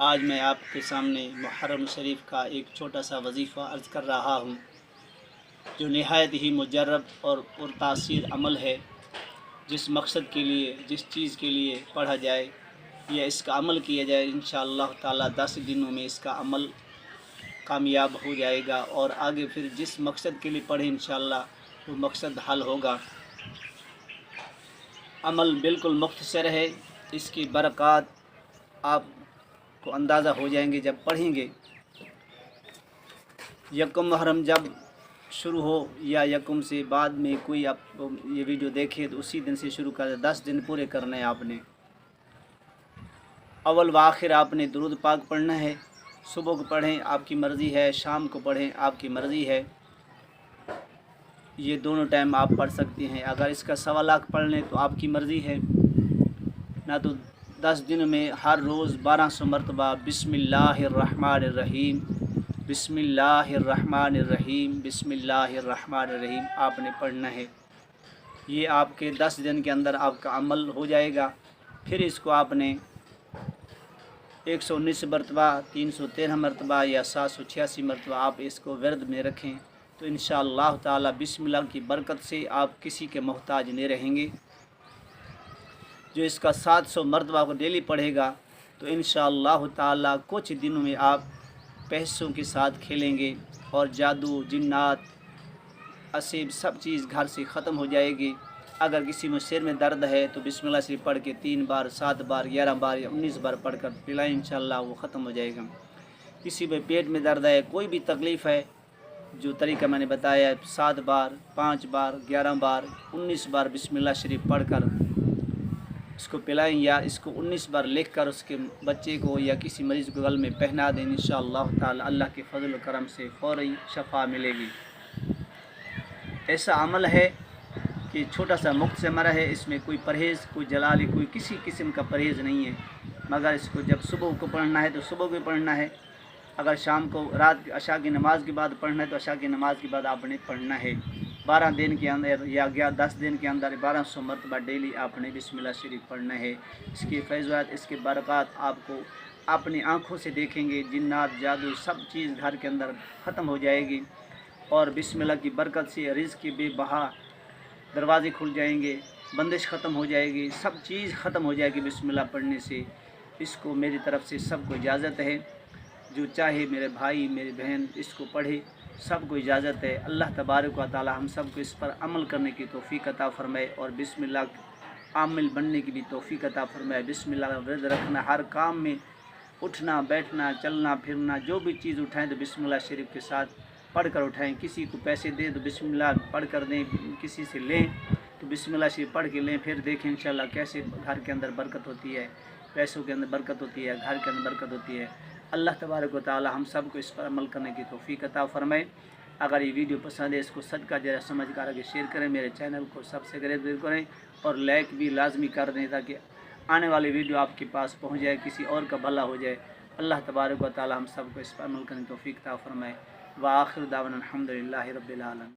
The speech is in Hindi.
आज मैं आपके सामने मुहर्रम शरीफ का एक छोटा सा वजीफ़ा अर्ज़ कर रहा हूँ, जो नहायत ही मुजर्रब और पुरतासीर अमल है। जिस मकसद के लिए, जिस चीज़ के लिए पढ़ा जाए या इसका अमल किया जाए, इंशाअल्लाह ताला 10 दिनों में इसका अमल कामयाब हो जाएगा और आगे फिर जिस मकसद के लिए पढ़े इंशाअल्लाह वो मकसद हल होगा। अमल बिल्कुल मुख्तसर है, इसकी बरक़ात आपको अंदाज़ा हो जाएंगे जब पढ़ेंगे। यकम मुहर्रम जब शुरू हो या यकम से बाद में कोई आप ये वीडियो देखे तो उसी दिन से शुरू कर, 10 दिन पूरे करने हैं आपने। अव्वल व आखिर आपने दुरूद पाक पढ़ना है। सुबह को पढ़ें आपकी मर्ज़ी है, शाम को पढ़ें आपकी मर्ज़ी है, ये दोनों टाइम आप पढ़ सकते हैं। अगर इसका 1.25 लाख पढ़ लें तो आपकी मर्ज़ी है, ना तो 10 दिन में हर रोज़ 1200 मरतबा बिस्मिल्लाहिर्रहमानिर्रहीम बिस्मिल्लाहिर्रहमानिर्रहीम बिस्मिल्लाहिर्रहमानिर्रहीम आपने पढ़ना है। ये आपके 10 दिन के अंदर आपका अमल हो जाएगा। फिर इसको आपने 119 मरतबा, 313 मरतबा या 786 मरतबा आप इसको वर्द में रखें तो इंशाअल्लाह ताला बिस्मिल्लाह की बरकत से आप किसी के मोहताज नहीं रहेंगे। जो इसका 700 मरतबा को डेली पढ़ेगा तो इंशाअल्लाह ताला कुछ दिनों में आप पैसों के साथ खेलेंगे और जादू, जिन्नात, असीब सब चीज़ घर से ख़त्म हो जाएगी। अगर किसी में सिर में दर्द है तो बिस्मिल्लाह से पढ़ के 3 बार, 7 बार, 11 बार या 19 बार पढ़ कर पिलाएँ, इंशाअल्लाह वो ख़त्म हो जाएगा। किसी में पेट में दर्द है, कोई भी तकलीफ़ है, जो तरीका मैंने बताया है, 7 बार, 5 बार, 11 बार, 19 बार बिस्मिल्लाह शरीफ पढ़ कर इसको पिलाएं या इसको 19 बार लिख कर उसके बच्चे को या किसी मरीज़ को गल में पहना दें। इंशाअल्लाह ताला अल्लाह के फजल करम से फ़ौरी शफ़ा मिलेगी। ऐसा अमल है कि छोटा सा मुख्तसर है, इसमें कोई परहेज़, कोई जलाली, कोई किसी किस्म का परहेज़ नहीं है। मगर इसको जब सुबह को पढ़ना है तो सुबह को पढ़ना है, अगर शाम को रात अशा की नमाज़ के बाद पढ़ना है तो अशा की नमाज़ के बाद आपने पढ़ना है। 12 दिन के अंदर या 10 दिन के अंदर 1200 मरतबा डेली आपने बिस्मिल्लाह शरीफ पढ़ना है। इसकी फैज़ात, इसके बरक़ात आपको अपनी आँखों से देखेंगे। जिन्नात, जादू सब चीज़ घर के अंदर ख़त्म हो जाएगी और बिस्मिल्लाह की बरकत से रिज़्क़ के बेबहा दरवाज़े खुल जाएंगे, बंदिश ख़त्म हो जाएगी, सब चीज़ ख़त्म हो जाएगी बिस्मिल्लाह पढ़ने से। इसको मेरी तरफ़ से सबको इजाज़त है, जो चाहे मेरे भाई मेरी बहन इसको पढ़े, सबको इजाज़त है। अल्लाह तबारक व तआला हम सबको इस पर अमल करने की तौफ़ीक़ अता फ़रमाए और बिस्मिल्लाह आमिल बनने की भी तौफ़ीक़ अता फ़रमाए। बिस्मिल्लाह वर्द रखना, हर काम में उठना बैठना चलना फिरना जो भी चीज़ उठाएँ तो बिस्मिल्लाह शरीफ के साथ पढ़ कर उठाएँ। किसी को पैसे दें तो बिस्मिल्लाह पढ़ कर दें, किसी से लें तो बिस्मिल्लाह शरीफ पढ़ के लें, फिर देखें इंशाअल्लाह कैसे घर के अंदर बरकत होती है, पैसों के अंदर बरकत होती है, घर के अंदर बरकत होती है। अल्लाह तबारक व तआला हम सब को इस पर अमल करने की तौफ़ीक़ अता फ़रमाए। अगर ये वीडियो पसंद है इसको सदका जरा समझ कर आगे शेयर करें, मेरे चैनल को सब्सक्राइब करें और लाइक भी लाजमी कर दें ताकि आने वाली वीडियो आपके पास पहुँच जाए, किसी और का भला हो जाए। अल्लाह तबारक व तआला हम सब को इस पर अमल करने की तौफ़ीक़ अता फ़रमाए। व आखिर दावना अल्हम्दुलिल्लाहि रब्बिल आलमीन।